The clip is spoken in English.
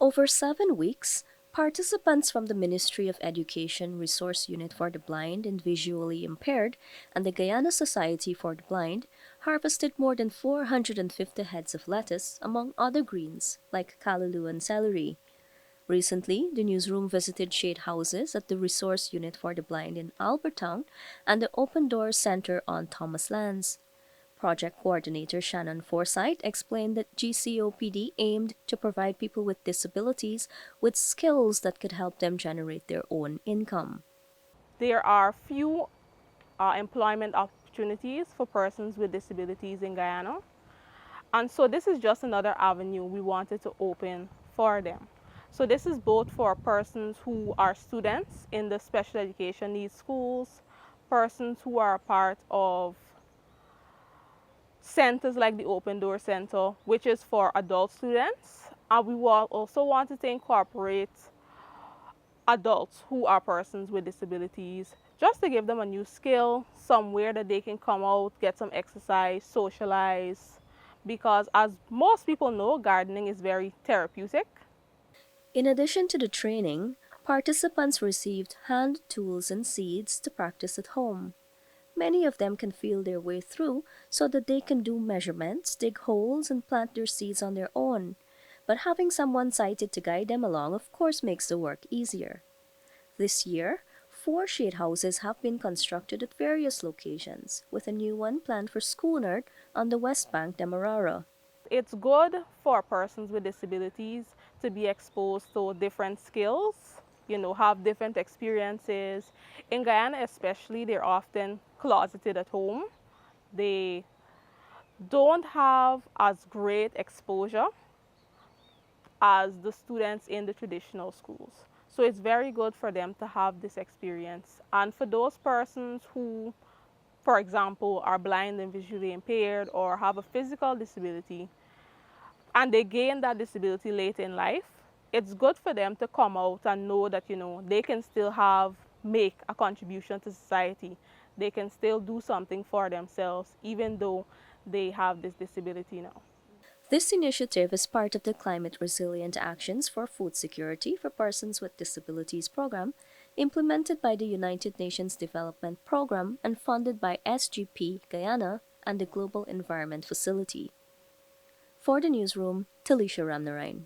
Over 7 weeks, participants from the Ministry of Education Resource Unit for the Blind and Visually Impaired and the Guyana Society for the Blind harvested more than 450 heads of lettuce, among other greens like callaloo and celery. Recently, the newsroom visited shade houses at the Resource Unit for the Blind in Albertown and the Open Doors Center on Thomas Lands. Project coordinator Shannon Forsyth explained that GCOPD aimed to provide people with disabilities with skills that could help them generate their own income. There are few employment opportunities for persons with disabilities in Guyana. And so this is just another avenue we wanted to open for them. So this is both for persons who are students in the special education needs schools, persons who are a part of centers like the Open Door Center, which is for adult students. And we also wanted to incorporate adults who are persons with disabilities, just to give them a new skill, somewhere that they can come out, get some exercise, socialize. Because as most people know, gardening is very therapeutic. In addition to the training, participants received hand tools and seeds to practice at home. Many of them can feel their way through so that they can do measurements, dig holes, and plant their seeds on their own. But having someone sighted to guide them along, of course, makes the work easier. This year, 4 shade houses have been constructed at various locations, with a new one planned for Schooner on the west bank Demerara. It's good for persons with disabilities to be exposed to different skills, have different experiences. In Guyana especially, they're often closeted at home. They don't have as great exposure as the students in the traditional schools. So it's very good for them to have this experience. And for those persons who, for example, are blind and visually impaired or have a physical disability, and they gain that disability late in life, it's good for them to come out and know that, they can still make a contribution to society. They can still do something for themselves, even though they have this disability now. This initiative is part of the Climate Resilient Actions for Food Security for Persons with Disabilities program, implemented by the United Nations Development Program and funded by SGP Guyana and the Global Environment Facility. For the newsroom, Talisha Ramnarine.